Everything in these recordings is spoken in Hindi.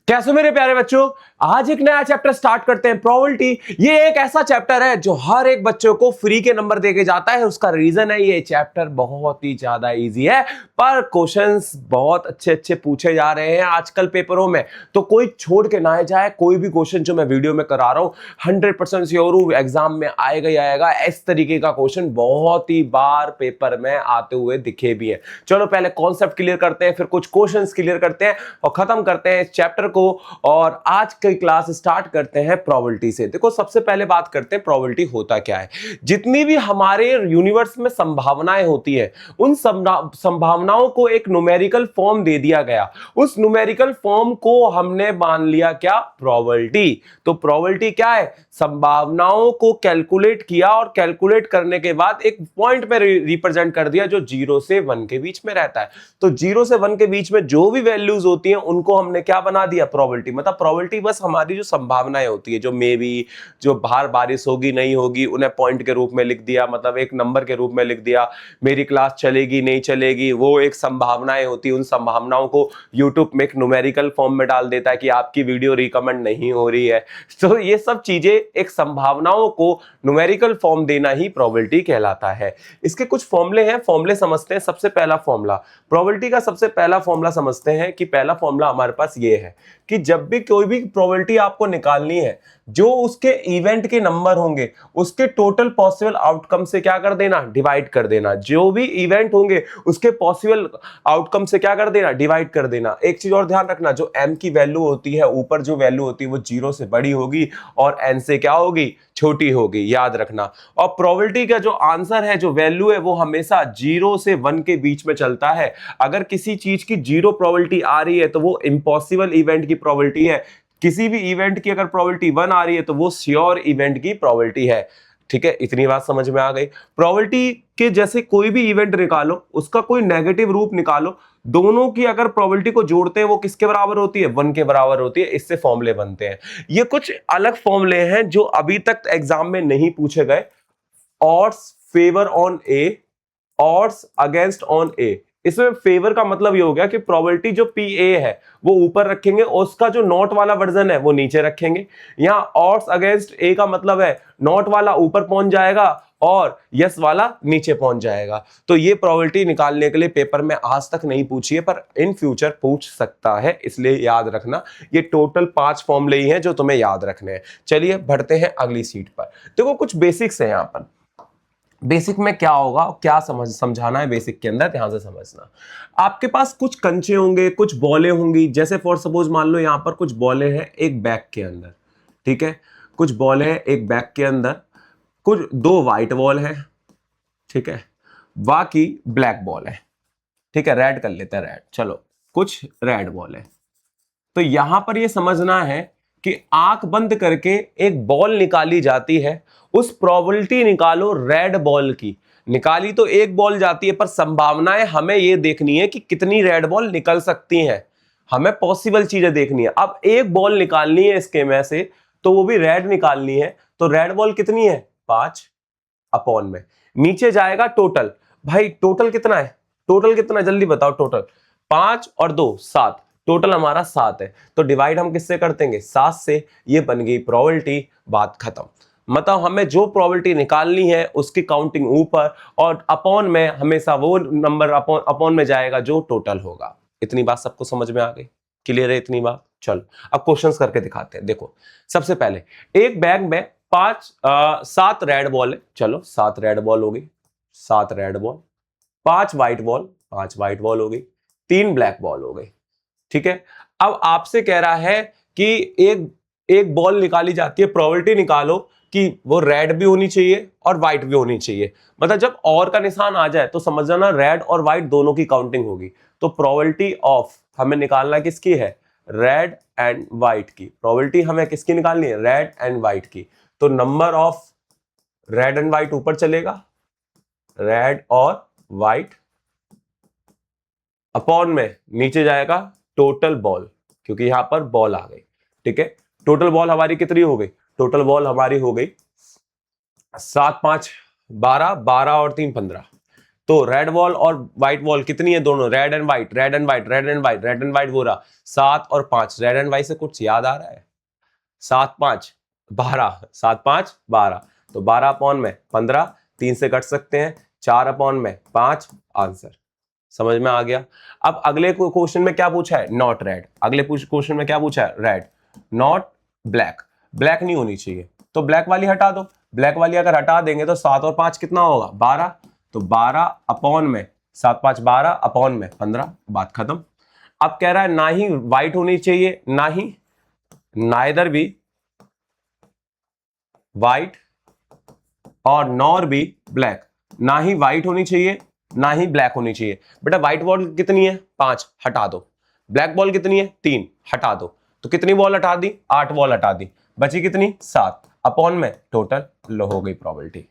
कैसे मेरे प्यारे बच्चों, आज एक नया चैप्टर स्टार्ट करते हैं प्रोबेबिलिटी। ये एक ऐसा चैप्टर है जो हर एक बच्चों को फ्री के नंबर देके जाता है। उसका रीजन है ये चैप्टर बहुत ही ज्यादा इजी है, पर क्वेश्चंस बहुत अच्छे अच्छे पूछे जा रहे हैं आजकल पेपरों में। तो कोई छोड़ के ना जाए, कोई भी क्वेश्चन जो मैं वीडियो में करा रहा हूं 100% श्योर हूं एग्जाम में आएगा ही आएगा। इस तरीके का क्वेश्चन बहुत ही बार पेपर में आते हुए दिखे भी है। चलो पहले कॉन्सेप्ट क्लियर करते हैं, फिर कुछ क्वेश्चन क्लियर करते हैं और खत्म करते हैं इस चैप्टर को। और आज की क्लास स्टार्ट करते हैं प्रोबेबिलिटी से। देखो सबसे पहले बात करते हैं प्रोबेबिलिटी होता क्या है। जितनी भी हमारे यूनिवर्स में संभावनाएं होती है, उन संभावनाओं को एक न्यूमेरिकल फॉर्म दे दिया गया। उस न्यूमेरिकल फॉर्म को हमने मान लिया क्या, प्रोबेबिलिटी। तो प्रोबेबिलिटी क्या है, संभावनाओं को कैलकुलेट किया और कैलकुलेट करने के बाद एक पॉइंट में रिप्रेजेंट कर दिया जो 0 से 1 के बीच में रहता है। तो 0 से 1 के बीच में जो भी वैल्यूज होती हैं उनको हमने क्या बना दिया, प्रोबेबिलिटी। मतलब प्रोबेबिलिटी बस हमारी जो संभावनाएं होती है, जो मे बी, जो बाहर बारिश होगी नहीं होगी, उन्हें पॉइंट के रूप में लिख दिया, मतलब एक नंबर के रूप में लिख दिया। मेरी क्लास चलेगी नहीं चलेगी, वो एक संभावनाएं होती है। उन संभावनाओं को यूट्यूब में एक न्यूमेरिकल फॉर्म में डाल देता है कि आपकी वीडियो रिकमेंड नहीं हो रही है। तो ये सब चीजें एक संभावनाओं को न्यूमेरिकल फॉर्म देना ही प्रोबेबिलिटी कहलाता है। इसके कुछ फॉर्मूले हैं, फॉर्मूले समझते हैं। सबसे पहला फॉर्मूला प्रोबेबिलिटी का, सबसे पहला फॉर्मूला समझते हैं कि पहला फॉर्मूला हमारे पास ये है कि जब भी कोई भी प्रोबेबिलिटी आपको निकालनी है, जो उसके इवेंट के नंबर होंगे उसके टोटल पॉसिबल आउटकम से क्या कर देना, डिवाइड कर देना। जो भी इवेंट होंगे उसके पॉसिबल आउटकम से क्या कर देना, डिवाइड कर देना। एक चीज और ध्यान रखना, जो m की वैल्यू होती है, ऊपर जो वैल्यू होती है वो 0 से बड़ी होगी और n से क्या होगी, छोटी होगी, याद रखना। और प्रोबेबिलिटी का जो आंसर है, जो वैल्यू है, वो हमेशा 0 से 1 के बीच में चलता है। अगर किसी चीज की 0 प्रोबेबिलिटी आ रही है तो वो इम्पॉसिबल इवेंट की प्रोबेबिलिटी है। किसी भी इवेंट की अगर प्रोबेबिलिटी 1 आ रही है तो वो श्योर इवेंट की प्रोबेबिलिटी है। ठीक है, इतनी बात समझ में आ गई। प्रोबेबिलिटी के जैसे कोई भी इवेंट निकालो, उसका कोई नेगेटिव रूप निकालो, दोनों की अगर प्रोबेबिलिटी को जोड़ते हैं वो किसके बराबर होती है, 1 के बराबर होती है। इससे फॉर्मूले बनते हैं। ये कुछ अलग फॉर्मूले हैं जो अभी तक एग्जाम में नहीं पूछे गए। Odds favour on A, odds against on A. इसमें फेवर का मतलब ये हो गया कि प्रोबेबिलिटी जो पी ए है वो ऊपर रखेंगे और उसका जो नॉट वाला वर्जन है वो नीचे रखेंगे। यहां ऑड्स अगेंस्ट ए का मतलब है नॉट वाला ऊपर पहुंच जाएगा और यस वाला नीचे पहुंच जाएगा। तो ये प्रोबेबिलिटी निकालने के लिए पेपर में आज तक नहीं पूछी है, पर इन फ्यूचर पूछ सकता है, इसलिए याद रखना। ये टोटल 5 फॉर्मूले ही हैं जो तुम्हें याद रखने हैं। चलिए बढ़ते हैं अगली सीट पर। देखो कुछ बेसिक्स है यहां पर। बेसिक में क्या होगा, क्या समझाना है बेसिक के अंदर, ध्यान से समझना। आपके पास कुछ कंचे होंगे, कुछ बॉलें होंगी। जैसे फॉर सपोज मान लो यहां पर कुछ बॉलें हैं एक बैग के अंदर, ठीक है, कुछ बॉलें हैं एक बैग के अंदर, कुछ 2 व्हाइट बॉल है, ठीक है, बाकी ब्लैक बॉल है, ठीक है, रेड कर लेते हैं, रेड, चलो कुछ रेड बॉल है। तो यहां पर यह समझना है कि आंख बंद करके एक बॉल निकाली जाती है, उस प्रोबेबिलिटी निकालो रेड बॉल की। निकाली तो एक बॉल जाती है, पर संभावनाएं हमें यह देखनी है कि कितनी रेड बॉल निकल सकती हैं। हमें पॉसिबल चीजें देखनी है। अब एक बॉल निकालनी है इसके में से, तो वो भी रेड निकालनी है। तो रेड बॉल कितनी है, 5 अपॉन में नीचे जाएगा टोटल। भाई टोटल कितना है, टोटल कितना, जल्दी बताओ। टोटल 5 और 2 7, टोटल हमारा 7 है। तो डिवाइड हम किससे कर देंगे, 7 से। ये बन गई प्रोबेबिलिटी, बात खत्म। मतलब हमें जो प्रोबेबिलिटी निकालनी है उसकी काउंटिंग ऊपर और अपॉन में हमेशा वो नंबर अपॉन में जाएगा जो टोटल होगा। इतनी बात सबको समझ में आ गई, क्लियर है इतनी बात। चलो अब क्वेश्चंस करके दिखाते हैं। देखो सबसे पहले एक बैग में 7 रेड बॉल है। चलो 7 रेड बॉल हो गई, 7 red ball, 5 white ball, 5 white ball हो गई, 3 ब्लैक बॉल हो गई, ठीक है। अब आपसे कह रहा है कि एक बॉल निकाली जाती है, प्रोबेबिलिटी निकालो कि वो रेड भी होनी चाहिए और व्हाइट भी होनी चाहिए। मतलब जब और का निशान आ जाए तो समझ जाना रेड और व्हाइट दोनों की काउंटिंग होगी। तो प्रोबेबिलिटी ऑफ हमें निकालना किसकी है, रेड एंड व्हाइट की। प्रोबेबिलिटी हमें किसकी निकालनी है, रेड एंड व्हाइट की। तो number of red and white ऊपर चलेगा, रेड और व्हाइट, अपॉन में नीचे जाएगा टोटल बॉल, क्योंकि यहां पर बॉल आ गई, ठीक है। टोटल बॉल हमारी कितनी हो गई, टोटल बॉल हमारी हो गई 7 5 12, 12 और 3 15, तो रेड बॉल और व्हाइट बॉल कितनी है, दोनों red and white, red and white, red and white, red and white हो रहा 7 और 5। रेड एंड व्हाइट से कुछ याद आ रहा है? 7 5 12, 7 5 12, तो 12 अपॉन में 15, 3 से कट सकते हैं, 4 अपॉन में 5, आंसर समझ में आ गया। अब अगले क्वेश्चन में क्या पूछा है, नॉट रेड। अगले क्वेश्चन में क्या पूछा है, रेड, नॉट ब्लैक। ब्लैक नहीं होनी चाहिए तो ब्लैक वाली हटा दो। ब्लैक वाली अगर हटा देंगे तो 7 और 5 कितना होगा, 12, तो 12 अपॉन में 7 5 12 अपॉन में 15, बात खत्म। अब कह रहा है ना ही व्हाइट होनी चाहिए, ना ही नाइदर भी व्हाइट और नॉर भी ब्लैक, ना ही व्हाइट होनी चाहिए ना ही ब्लैक होनी चाहिए। बेटा व्हाइट बॉल कितनी है, 5, हटा दो। ब्लैक बॉल कितनी है, 3, हटा दो। तो कितनी बॉल हटा दी, 8 बॉल हटा दी, बची कितनी, 7, अपॉन में टोटल, लो हो गई प्रोबेबिलिटी।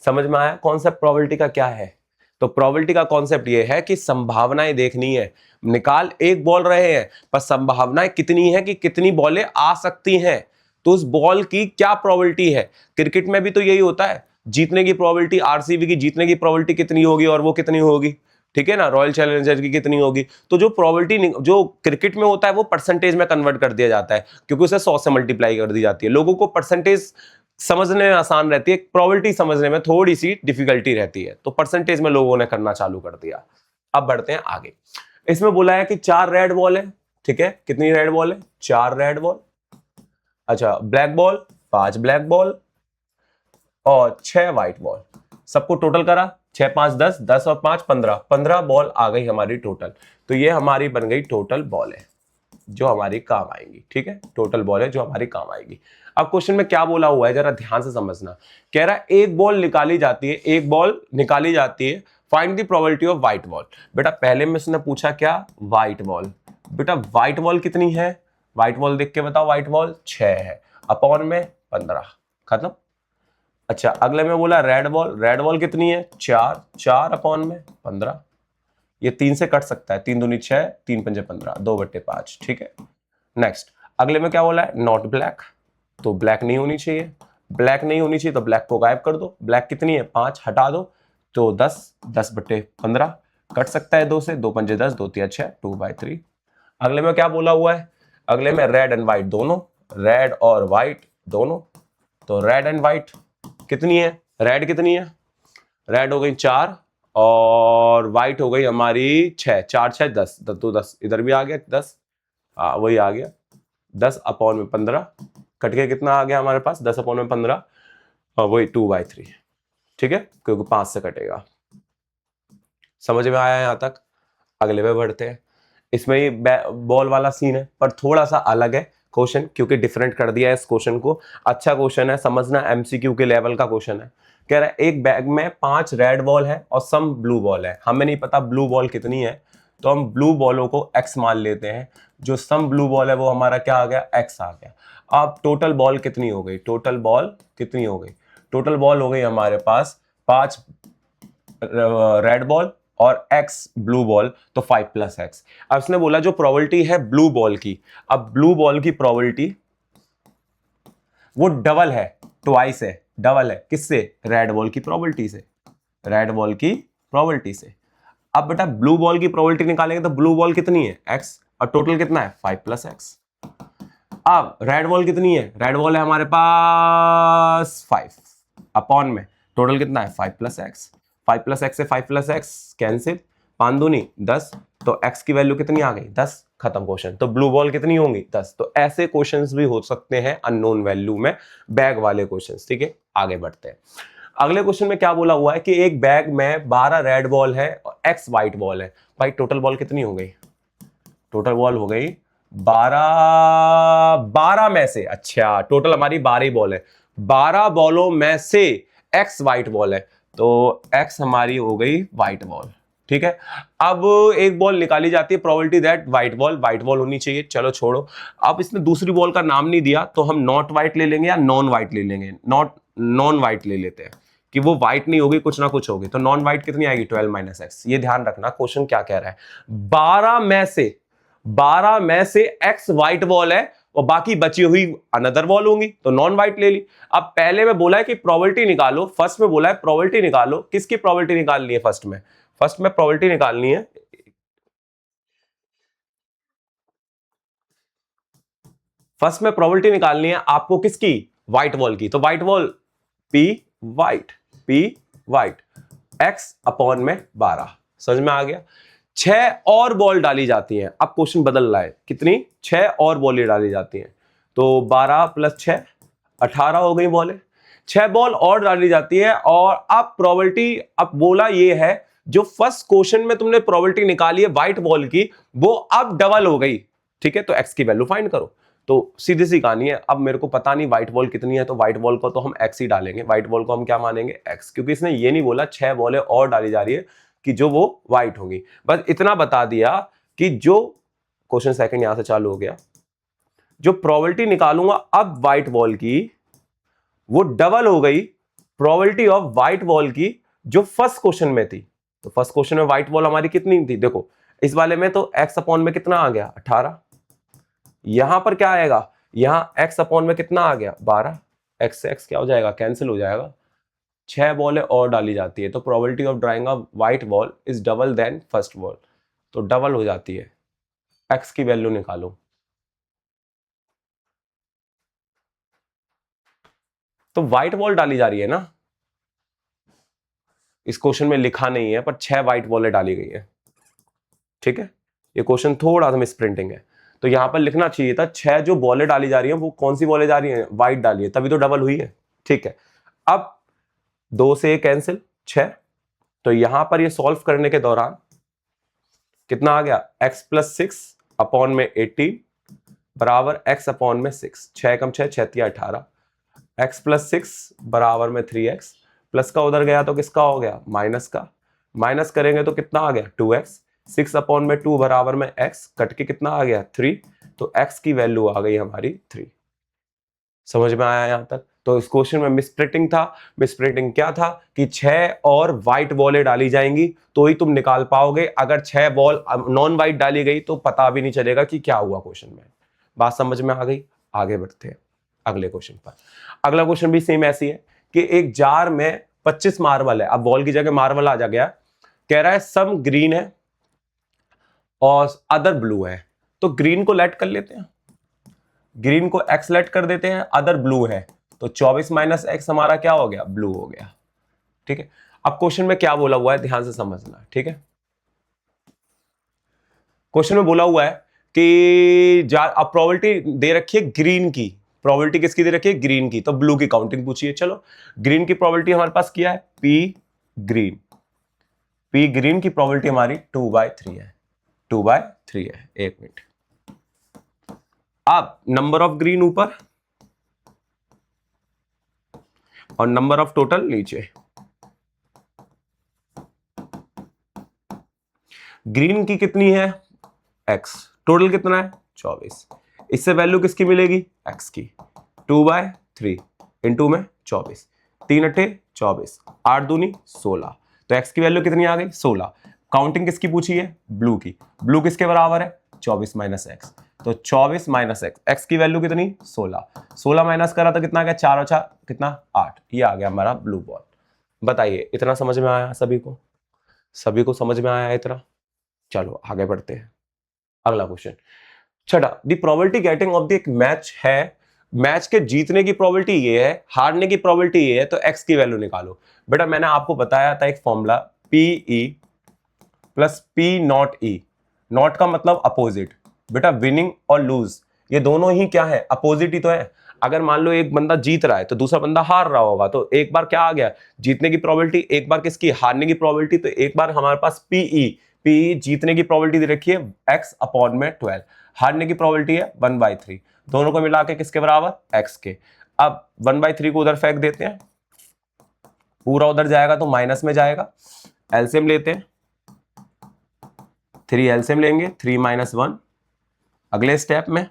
समझ में आया कॉन्सेप्ट प्रोबेबिलिटी का क्या है? तो प्रोबेबिलिटी का कॉन्सेप्ट ये है कि संभावनाएं देखनी है। निकाल एक बॉल रहे हैं पर संभावनाएं कितनी है कि कितनी बॉलें आ सकती हैं, तो उस बॉल की क्या प्रोबेबिलिटी है। क्रिकेट में भी तो यही होता है, जीतने की प्रोबेबिलिटी, आरसीबी की जीतने की प्रोबेबिलिटी कितनी होगी और वो कितनी होगी, ठीक है ना, रॉयल चैलेंजर्स की कितनी होगी। तो जो प्रोबेबिलिटी जो क्रिकेट में होता है वो परसेंटेज में कन्वर्ट कर दिया जाता है, क्योंकि उसे 100 से मल्टीप्लाई कर दी जाती है। लोगों को परसेंटेज समझने में आसान रहती है, प्रोबेबिलिटी समझने में थोड़ी सी डिफिकल्टी रहती है, तो परसेंटेज में लोगों ने करना चालू कर दिया। अब बढ़ते हैं आगे। इसमें बोला है कि 4 रेड बॉल है, ठीक है, कितनी रेड बॉल है, 4 रेड बॉल। अच्छा, ब्लैक बॉल 5 ब्लैक बॉल और 6 व्हाइट बॉल। सबको टोटल करा, 6 5 10, 10 और 5 15, 15 बॉल आ गई हमारी टोटल। तो ये हमारी बन गई टोटल बॉल है जो हमारी काम आएंगी, ठीक है, टोटल बॉल है जो हमारी काम आएगी। अब क्वेश्चन में क्या बोला हुआ है जरा ध्यान से समझना। कह रहा है एक बॉल निकाली जाती है, एक बॉल निकाली जाती है, find the probability of white ball. बेटा पहले में उसने पूछा क्या, व्हाइट बॉल। बेटा व्हाइट बॉल कितनी है, व्हाइट बॉल देख के बताओ, व्हाइट बॉल 6 है, अपॉन में 15, खत्म। अच्छा अगले में बोला रेड बॉल, रेड बॉल कितनी है, 4, 4 अपॉन में 15, ये 3 से कट सकता है, 3 दूनी 6, 3 पंजे 15, 2/5, ठीक है। नेक्स्ट अगले में क्या बोला है, नॉट ब्लैक, तो ब्लैक नहीं होनी चाहिए। ब्लैक नहीं होनी चाहिए तो ब्लैक को गायब कर दो। ब्लैक कितनी है, 5, हटा दो, तो 10, 10/15 कट सकता है 2 से, 2 पंजे 10, 2 3 6, 2/3। अगले में क्या बोला हुआ है, अगले में रेड एंड व्हाइट दोनों, रेड और व्हाइट दोनों, तो रेड एंड व्हाइट कितनी है, रेड कितनी है, रेड हो गई 4 और व्हाइट हो गई हमारी 6, 4 6 10, तो 10 इधर भी आ गया 10, वही आ गया 10 अपॉन में 15, कट के कितना आ गया हमारे पास, 10 अपॉन में 15, वही 2/3, ठीक है, क्योंकि 5 से कटेगा। समझ में आया यहां तक? अगले पे बढ़ते हैं। इसमें ही बॉल वाला सीन है पर थोड़ा सा अलग है क्वेश्चन, क्योंकि डिफरेंट कर दिया है इस क्वेश्चन को। अच्छा क्वेश्चन है, समझना, एमसीक्यू के लेवल का क्वेश्चन है। कह रहा है एक बैग में 5 रेड बॉल है और सम ब्लू बॉल है। हमें नहीं पता ब्लू बॉल कितनी है, तो हम ब्लू बॉलों को x मान लेते हैं। जो सम ब्लू बॉल है वो हमारा क्या आ गया, x आ गया। अब टोटल बॉल कितनी हो गई, टोटल बॉल कितनी हो गई, टोटल बॉल हो गई हमारे पास 5 रेड बॉल और x ब्लू बॉल, तो 5 + x। अब इसने बोला जो प्रोबेबिलिटी है ब्लू बॉल की, अब ब्लू बॉल की प्रोबेबिलिटी वो डबल है, ट्वाइस है, डबल है किससे, रेड बॉल की प्रोबेबिलिटी से, रेड बॉल की प्रोबेबिलिटी से। अब बेटा ब्लू बॉल की प्रोबेबिलिटी निकालेंगे तो ब्लू बॉल कितनी है, x, और टोटल कितना है 5 + x। अब रेड बॉल कितनी है, रेड बॉल है हमारे पास 5, अपॉन में टोटल कितना है 5 + x। 5 + x से 5 + x कैंसिल, 5 दूनी 10, तो x की वैल्यू कितनी आ गई 10, खत्म क्वेश्चन। तो ब्लू बॉल कितनी होंगी 10। तो ऐसे क्वेश्चंस भी हो सकते हैं अननोन वैल्यू में, बैग वाले क्वेश्चंस, ठीक है। आगे बढ़ते हैं। अगले क्वेश्चन में क्या बोला हुआ है कि एक बैग में 12 रेड बॉल है और x व्हाइट बॉल है। भाई टोटल बॉल कितनी हो गई, टोटल बॉल हो गई 12 में से, अच्छा टोटल हमारी 12 बॉल है, 12 बॉलों में से x व्हाइट बॉल है, तो x हमारी हो गई व्हाइट बॉल, ठीक है। अब एक बॉल निकाली जाती है, प्रोबेबिलिटी दैट व्हाइट बॉल होनी चाहिए, चलो छोड़ो। अब इसने दूसरी बॉल का नाम नहीं दिया, तो हम नॉट व्हाइट ले लेंगे या नॉन व्हाइट ले लेंगे, नॉन व्हाइट ले लेते हैं कि वो व्हाइट नहीं होगी, कुछ ना कुछ होगी। तो नॉन व्हाइट कितनी आएगी 12 - x। ये ध्यान रखना क्वेश्चन क्या कह रहा है, 12 में से x व्हाइट बॉल है और बाकी बची हुई अनदर वॉल होंगी, तो नॉन वाइट ले ली। अब पहले में बोला है कि प्रोबेबिलिटी निकालो, फर्स्ट में बोला है प्रोबेबिलिटी निकालो, किसकी प्रोबेबिलिटी निकालनी है? फर्स्ट में प्रोबेबिलिटी निकालनी है, फर्स्ट में प्रोबेबिलिटी निकालनी है आपको किसकी? व्हाइट वॉल की। तो white wall P white x upon में 12, समझ में आ गया। 6 और बॉल डाली जाती हैं, अब क्वेश्चन बदल रहा है, कितनी? 6 और बॉलें डाली जाती हैं, तो 12 + 6 18 हो गई बॉलें। 6 बॉल और डाली जाती है, और अब प्रोबेबिलिटी, अब बोला ये है जो फर्स्ट क्वेश्चन में तुमने प्रोबेबिलिटी निकाली है व्हाइट बॉल की, वो अब डबल हो गई, ठीक है? तो एक्स की वैल्यू फाइंड करो। तो सीधी सी कहानी है, अब मेरे को पता नहीं व्हाइट बॉल कितनी है, तो व्हाइट बॉल को तो हम एक्स ही डालेंगे, व्हाइट बॉल को हम क्या मानेंगे? एक्स, क्योंकि इसने ये नहीं बोला 6 बॉलें और डाली जा रही है कि जो वो व्हाइट होंगी, बस इतना बता दिया कि जो क्वेश्चन सेकंड यहां से चालू हो गया, जो प्रोबेबिलिटी निकालूंगा अब व्हाइट बॉल की, वो डबल हो गई प्रोबेबिलिटी ऑफ व्हाइट बॉल की जो फर्स्ट क्वेश्चन में थी। तो फर्स्ट क्वेश्चन में व्हाइट बॉल हमारी कितनी थी? देखो इस वाले में तो एक्स अपॉन में कितना आ गया? 18। यहां पर क्या आएगा? यहां एक्स अपॉन में कितना आ गया? 12। एक्स से एक्स क्या हो जाएगा? कैंसिल हो जाएगा। 6 बॉलें और डाली जाती है, तो probability of drawing a white ball is double then first ball, तो डबल हो जाती है। एक्स की वैल्यू निकालो, तो व्हाइट बॉल डाली जा रही है ना, इस क्वेश्चन में लिखा नहीं है, पर 6 व्हाइट बॉलें डाली गई है, ठीक है? ये क्वेश्चन थोड़ा सा मिस प्रिंटिंग है, तो यहां पर लिखना चाहिए था 6 जो बॉलें डाली जा रही हैं वो कौन सी बॉलें जा रही हैं? व्हाइट डाली है, तभी तो डबल हुई है, ठीक है? अब 2 से कैंसिल, 6, तो यहां पर ये सॉल्व करने के दौरान कितना आ गया? x + 6 अपॉन में 18 बराबर x अपॉन में 6, 6 कम 6 6 18, x + 6 बराबर में 3x, प्लस का उधर गया तो किसका हो गया? माइनस का, माइनस करेंगे तो कितना आ गया? 2x, 6 अपॉन में 2 बराबर में x, कट के कितना आ गया? 3, तो x की वैल्यू आ गई हमारी 3। समझ में आया यहां तक? तो इस क्वेश्चन में मिसप्रिंटिंग था। मिसप्रिंटिंग क्या था कि 6 और व्हाइट बॉलें डाली जाएंगी तो ही तुम निकाल पाओगे, अगर 6 बॉल नॉन व्हाइट डाली गई तो पता भी नहीं चलेगा कि क्या हुआ क्वेश्चन में। बात समझ में आ गई? आगे बढ़ते हैं अगले क्वेश्चन पर। अगला क्वेश्चन भी सेम ऐसी है कि एक जार में 25 मार्बल है, अब बॉल की जगह मार्बल आ जा गया, कह रहा है सम ग्रीन है और अदर ब्लू है, तो ग्रीन को लेट कर लेते हैं, ग्रीन को एक्स लेट कर देते हैं, अदर ब्लू है, तो 24 - x हमारा क्या हो गया? ब्लू हो गया, ठीक है? अब क्वेश्चन में क्या बोला हुआ है ध्यान से समझना, ठीक है? क्वेश्चन में बोला हुआ है कि अब प्रोबेबिलिटी दे रखी है ग्रीन की, प्रोबेबिलिटी किसकी दे रखी है? ग्रीन की, तो ब्लू की काउंटिंग पूछी है। चलो ग्रीन की प्रोबेबिलिटी हमारे पास क्या है? ग्रीन पी ग्रीन की प्रोबेबिलिटी हमारी 2/3 है, 2/3 है। एक मिनट, अब नंबर ऑफ ग्रीन ऊपर और नंबर ऑफ टोटल नीचे। ग्रीन की कितनी है? x, टोटल कितना है? 24। इससे वैल्यू किसकी मिलेगी? x की, 2/3 इंटू में 24, 3 × 8 24, 8 दूनी 16, तो x की वैल्यू कितनी आ गई? 16। काउंटिंग किसकी पूछी है? ब्लू की। ब्लू किसके बराबर है? 24 - x, तो 24 - x, x की वैल्यू कितनी? 16, 16 माइनस करा तो कितना आ गया? 4 और 4 कितना? 8, ये आ गया हमारा ब्लू बॉल। बताइए इतना समझ में आया सभी को? सभी को समझ में आया इतना? चलो आगे बढ़ते हैं। अगला क्वेश्चन छठा, the probability getting off the एक मैच है, मैच के जीतने की प्रोबेबिलिटी ये है, हारने की प्रोबेबिलिटी ये है, तो x की वैल्यू निकालो। बेटा मैंने आपको बताया था एक फॉर्मूला, PE + P0E, नॉट का मतलब अपोजिट। बेटा विनिंग और लूज ये दोनों ही क्या है? अपोजिट ही तो है। अगर मान लो एक बंदा जीत रहा है तो दूसरा बंदा हार रहा होगा, तो एक बार क्या आ गया? जीतने की प्रोबेबिलिटी, एक बार किसकी? हारने की प्रोबेबिलिटी, तो एक बार हमारे पास PE जीतने की प्रोबेबिलिटी दे रखी है x अपॉन में 12, हारने की प्रोबेबिलिटी है 1/3, दोनों को मिला के किसके बराबर? x के। अब 1/3 को उधर फेंक देते हैं, पूरा उधर जाएगा तो माइनस में जाएगा। एलसीएम लेते हैं, 3 एलसीएम लेंगे, 3 - 1। अगले स्टेप में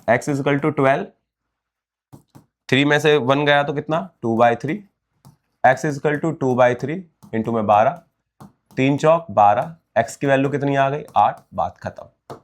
x = 12, 3 में से 1 गया तो कितना? 2/3, x = 2/3 इंटू में 12, 3 चौक 12, x की वैल्यू कितनी आ गई? 8, बात खत्म।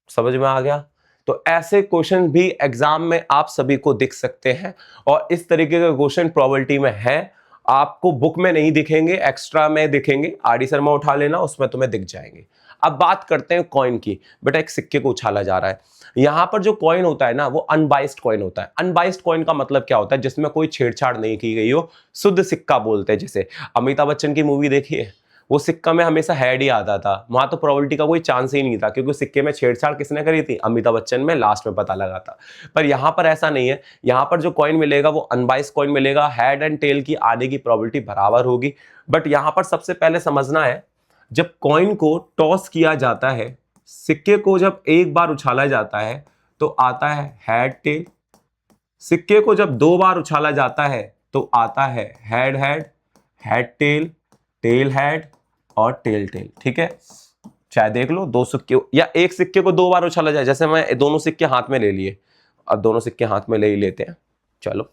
समझ में आ गया? तो ऐसे क्वेश्चन भी एग्जाम में आप सभी को दिख सकते हैं और इस तरीके के क्वेश्चन प्रोबेबिलिटी में है, आपको बुक में नहीं दिखेंगे, एक्स्ट्रा में दिखेंगे, आरडी शर्मा उठा लेना, उसमें तुम्हें दिख जाएंगे। अब बात करते हैं कॉइन की। बेटा एक सिक्के को उछाला जा रहा है, यहां पर जो कॉइन होता है ना वो अनबाइस्ड कॉइन होता है। अनबाइस्ड कॉइन का मतलब क्या होता है? जिसमें कोई छेड़छाड़ नहीं की गई हो, शुद्ध सिक्का बोलते हैं। जैसे अमिताभ बच्चन की मूवी देखिए, वो सिक्का में हमेशा हेड ही आता था, वहां तो प्रोबेबिलिटी का कोई चांस ही नहीं था, क्योंकि सिक्के में छेड़छाड़ किसने करी थी? अमिताभ बच्चन में लास्ट में पता लगा था। पर यहां पर ऐसा नहीं है, यहां पर जो कॉइन मिलेगा वो अनबाइस्ड कॉइन मिलेगा, हेड एंड टेल की आने की प्रोबेबिलिटी बराबर होगी। बट यहां पर सबसे पहले समझना है, जब कॉइन को टॉस किया जाता है, सिक्के को जब एक बार उछाला जाता है तो आता है हेड टेल, सिक्के को जब दो बार उछाला जाता है तो आता है head head, head tail, tail head और टेल टेल। ठीक है, चाहे देख लो दो सिक्के या एक सिक्के को दो बार उछाला जाए, जैसे मैं दोनों सिक्के हाथ में ले लिए, अब दोनों सिक्के हाथ में ले ही लेते हैं। चलो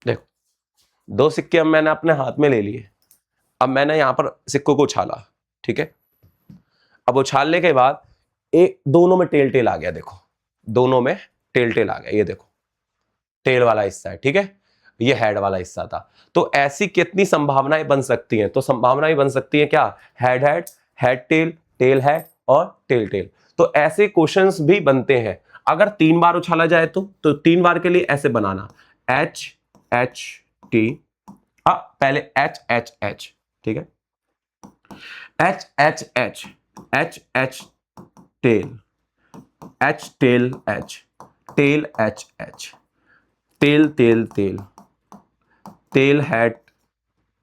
देखो, दो सिक्के अब मैंने अपने हाथ में ले लिए, अब मैंने यहां पर सिक्कों को उछाला। ठीक है, अब उछालने के बाद एक दोनों में टेल टेल आ गया, देखो दोनों में टेल टेल आ गया, ये देखो टेल वाला हिस्सा है। ठीक है, ये हेड वाला हिस्सा था। तो ऐसी कितनी संभावनाएं बन सकती हैं? तो संभावनाएं बन सकती हैं क्या? Head head, head tail, tail head और टेल टेल। तो ऐसे क्वेश्चंस भी बनते हैं। अगर तीन बार उछाला जाए तो तीन बार के लिए ऐसे बनाना, एच एच टी, पहले एच एच एच। ठीक है, H H H, H H tail, H tail H, tail H H, tail tail tail, tail head,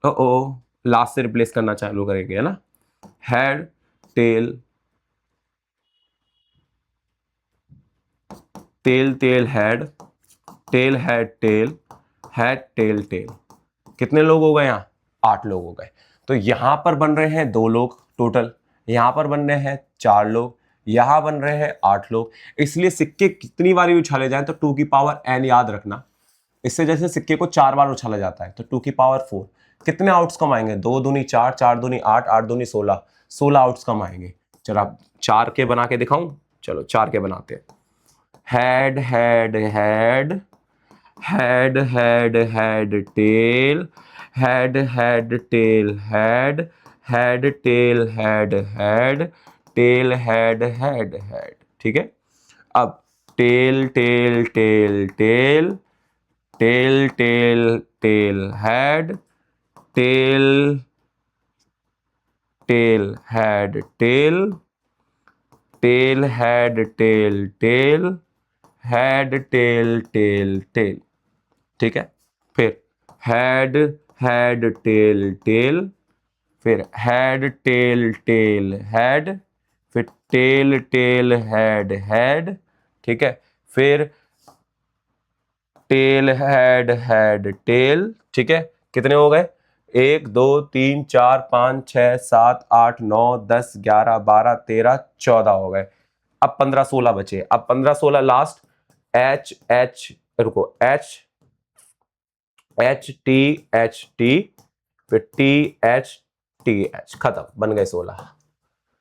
ओ लास्ट से रिप्लेस करना चालू करेंगे, है ना, head tail, tail tail head, tail head tail, head tail tail. कितने लोग हो गए यहाँ? 8 लोग हो गए। तो यहां पर बन रहे हैं 2 लोग टोटल, यहां पर बन रहे हैं 4 लोग, यहां बन रहे हैं 8 लोग। इसलिए सिक्के कितनी बार उछाले जाए तो 2 की पावर n याद रखना। इससे जैसे सिक्के को 4 बार उछाला जाता है तो 2 की पावर 4। कितने आउट्स कम आएंगे? 2 दूनी 4, 4 दूनी 8, 8 दूनी 16, 16 आउट्स कम आएंगे। चलो आप 4 के बना के दिखाऊं? चलो 4 के बनाते हैं। Head head head, head head head tail, head head tail head, head tail head head, tail head head head. ठीक है, अब tail tail tail tail, tail tail tail head, tail tail head tail, tail head tail tail, head tail tail tail. ठीक है, फिर हेड हेड टेल टेल, फिर हेड टेल टेल हेड, फिर टेल टेल हेड हेड। ठीक है, फिर टेल हेड हेड टेल। ठीक है, कितने हो गए? 1 2 3 4 5 6 7 8 9 10 11 12 13 14 हो गए। अब 15 16 बचे। अब 15 16 लास्ट, एच एच, रुको, एच एच टी, फिर टी एच, खत्म, बन गए 16।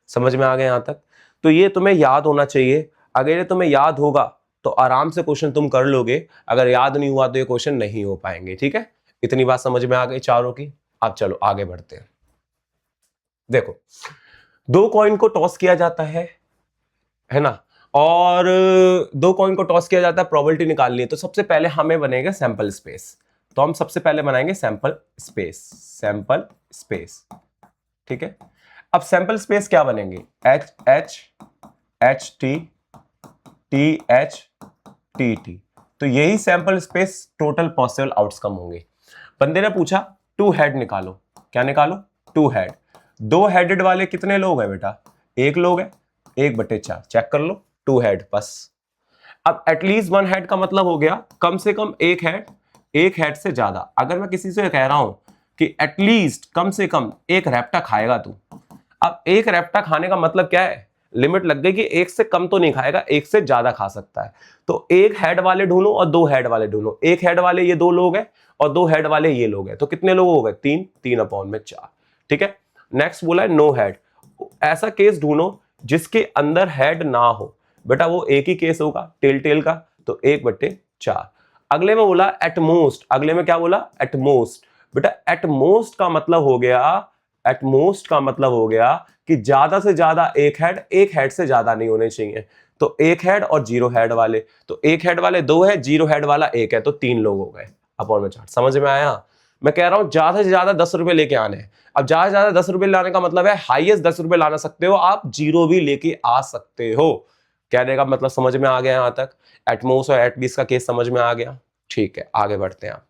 समझ में आ गए यहां तक? तो ये तुम्हें याद होना चाहिए। अगर ये तुम्हें याद होगा तो आराम से क्वेश्चन तुम कर लोगे, अगर याद नहीं हुआ तो ये क्वेश्चन नहीं हो पाएंगे। ठीक है, इतनी बात समझ में आ गई चारों की। अब चलो आगे बढ़ते हैं। देखो, 2 कॉइन को टॉस किया जाता है ना, और 2 कॉइन को टॉस किया जाता है, प्रोबेबिलिटी निकालनी है। तो सबसे पहले हमें बनेगा सैंपल स्पेस। तो हम सबसे पहले बनाएंगे सैंपल स्पेस, सैंपल स्पेस। ठीक है, अब सैंपल स्पेस क्या बनेंगे? H H, H T, T H, T T. तो यही sample space total possible outcome होंगे। बंदे ने पूछा 2 हेड निकालो। क्या निकालो? 2 हेड। 2 हेडेड वाले कितने लोग हैं बेटा? 1 लोग है, 1/4। चेक कर लो, 2 हेड बस। अब एटलीस्ट 1 हेड का मतलब हो गया कम से कम 1 हेड, 1 हेड से ज्यादा। अगर मैं किसी से कह रहा हूं कि एटलीस्ट कम से कम 1 रेप्टा खाएगा तू, अब 1 रेप्टा खाने का मतलब क्या है? लिमिट लग गई कि 1 से कम तो नहीं खाएगा, 1 से ज्यादा खा सकता है। तो 1 हेड वाले ढूंढो और 2 हेड वाले ढूंढो। 1 हेड वाले ये 2 लोग हैं और 2 हेड वाले ये लोग हैं। तो कितने लोग हो गए? 3, 3/4। ठीक है, नेक्स्ट बोला है नो हेड। ऐसा केस ढूंढो जिसके अंदर हेड ना हो, बेटा वो एक ही केस होगा टेल टेल का, तो 1/4। अगले में बोला एटमोस्ट, अगले में क्या बोला एटमोस्ट। बेटा एटमोस्ट का मतलब हो गया, एटमोस्ट का मतलब हो गया कि ज्यादा से ज्यादा एक हेड से ज्यादा नहीं होने चाहिए। तो एक हेड और 0 हेड वाले, तो एक हेड वाले 2 है, 0 हेड वाला 1 है, तो 3 लोग हो गए अपॉन में चार्ट। समझ में आया? मैं कह रहा हूं ज्यादा से ज्यादा 10 रुपए लेके आने हैं। अब ज्यादा से ज्यादा 10 रुपए लाने का मतलब है हाईएस्ट 10 रुपए लाना सकते हो आप, 0 भी लेके आ सकते हो। कहने का मतलब समझ में आ गया यहां तक? एटमोस और एटबीस का केस समझ में आ गया? ठीक है, आगे बढ़ते हैं आप।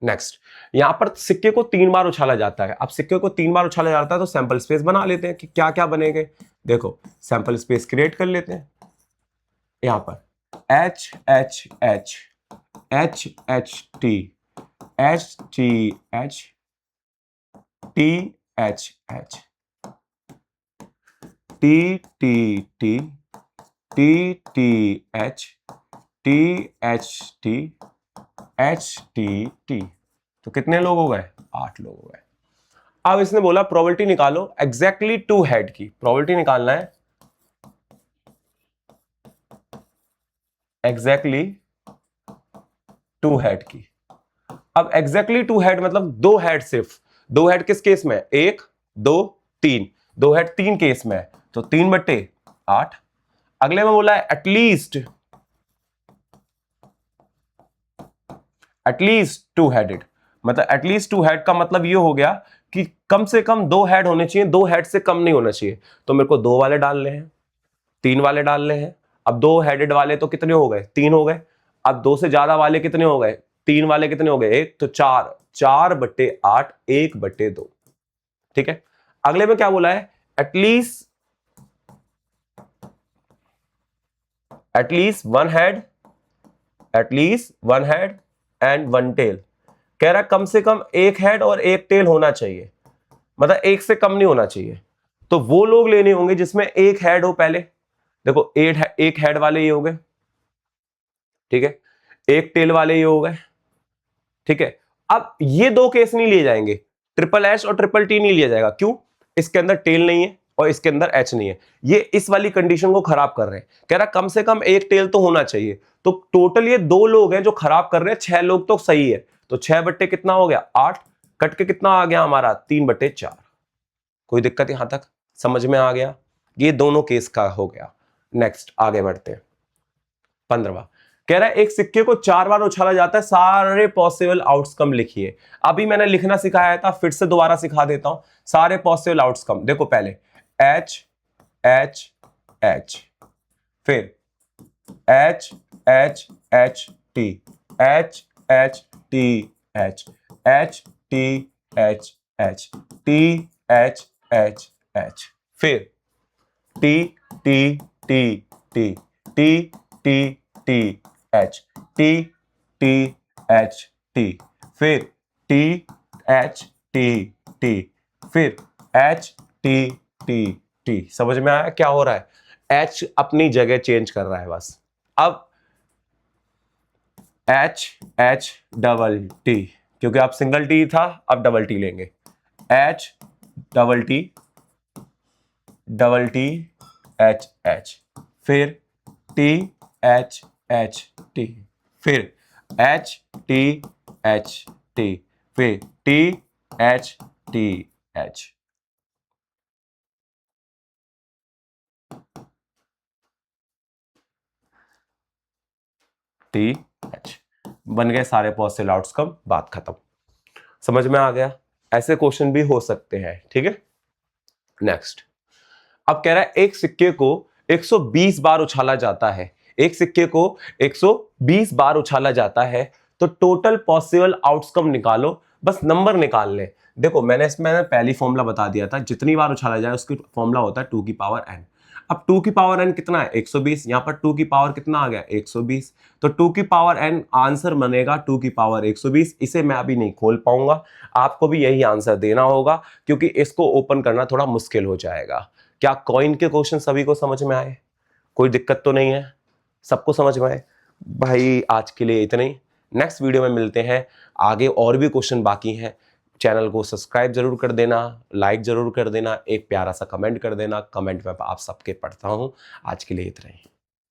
नेक्स्ट, यहां पर सिक्के को 3 बार उछाला जाता है। अब सिक्के को 3 बार उछाला जाता है तो सैंपल स्पेस बना लेते हैं कि क्या क्या बनेंगे। देखो सैंपल स्पेस क्रिएट कर लेते हैं। यहां पर H H H H H T H T H T H H T T T T T H T H T H T T. तो कितने लोग हो गए? 8 लोग हो गए। अब इसने बोला प्रोबेबिलिटी निकालो एग्जैक्टली 2 हेड की। प्रोबेबिलिटी निकालना है एग्जैक्टली 2 हेड की। अब एग्जैक्टली 2 हेड मतलब 2 हेड, सिर्फ 2 हेड किस केस में? 1 2 3, 2 हेड 3 केस में है, तो 3/8। अगले में बोला है एटलीस्ट 2 हेडेड, मतलब एटलीस्ट 2 हेड का मतलब ये हो गया कि कम से कम 2 हेड होने चाहिए, 2 हेड से कम नहीं होना चाहिए। तो मेरे को 2 वाले डालने हैं, 3 वाले डालने हैं। अब 2 हेडेड वाले तो कितने हो गए? 3 हो गए। अब 2 से ज्यादा वाले कितने हो गए? 3 वाले कितने हो गए? 1, तो 4, 4/8, 1/2। ठीक है। अगले में क्या बोला है? At least one head, at least 1 head and 1 tail. कह रहा है कम से कम 1 हेड और 1 टेल होना चाहिए, मतलब 1 से कम नहीं होना चाहिए। तो वो लोग लेने होंगे जिसमें 1 हेड हो पहले। देखो 1 हेड वाले ये हो गए, ठीक है, 1 टेल वाले ये हो गए, ठीक है। अब ये 2 केस नहीं लिए जाएंगे, ट्रिपल एच और ट्रिपल टी नहीं लिया जाएगा। क्यों? इसके अंदर टेल नहीं है और इसके अंदर एच नहीं है। ये इस वाली कंडीशन को खराब कर रहे हैं। कह रहा कम से कम 1 टेल तो होना चाहिए। तो टोटल ये 2 लोग हैं जो खराब कर रहे हैं, 6 लोग तो सही है। तो 6 बट्टे कितना हो गया? 8। कट के कितना आ गया हमारा? 3/4। कोई दिक्कत यहां तक समझ में आ गया? ये दोनों केस का हो गया। नेक्स्ट आगे बढ़ते हैं। 15वां कह रहा है एक सिक्के को 4 बार उछाला जाता है, सारे पॉसिबल आउटकम लिखिए। अभी मैंने लिखना सिखाया था, फिर से दोबारा सिखा देता हूं। सारे पॉसिबल आउटकम देखो, पहले एच एच एच, फिर H H H T H H T H H T H H T H H H, फिर T T T T T T T H T T H T, फिर टी एच टी टी, फिर एच टी टी टी। समझ में आया क्या हो रहा है? एच अपनी जगह चेंज कर रहा है बस। अब एच एच डबल टी, क्योंकि आप सिंगल टी था, अब डबल टी लेंगे। H double T H H, फिर टी एच एच टी, फिर एच टी एच टी, फिर T H T H. T H बन गए सारे पॉसिबल आउटकम, बात खत्म। समझ में आ गया? ऐसे क्वेश्चन भी हो सकते हैं, ठीक है। नेक्स्ट, अब कह रहा है एक सिक्के को 120 बार उछाला जाता है। एक सिक्के को 120 बार उछाला जाता है, तो टोटल पॉसिबल आउटकम निकालो, बस नंबर निकाल ले। देखो मैंने इसमें पहली फॉर्मूला बता दिया था, जितनी बार उछाला जाए उसकी फॉर्मूला होता है 2 की पावर n। अब 2 की पावर n कितना है? 120। यहां पर 2 की पावर कितना आ गया? 120। तो 2 की पावर n आंसर बनेगा 2 की पावर 120। इसे मैं अभी नहीं खोल पाऊंगा, आपको भी यही आंसर देना होगा, क्योंकि इसको ओपन करना थोड़ा मुश्किल हो जाएगा। क्या कॉइन के क्वेश्चन सभी को समझ में आए? कोई दिक्कत तो नहीं है? सबको समझ में आए? भाई आज के लिए इतना ही। नेक्स्ट वीडियो में मिलते हैं, आगे और भी क्वेश्चन बाकी हैं। चैनल को सब्सक्राइब जरूर कर देना, लाइक जरूर कर देना, एक प्यारा सा कमेंट कर देना। कमेंट में आप सबके पढ़ता हूं। आज के लिए इतना ही।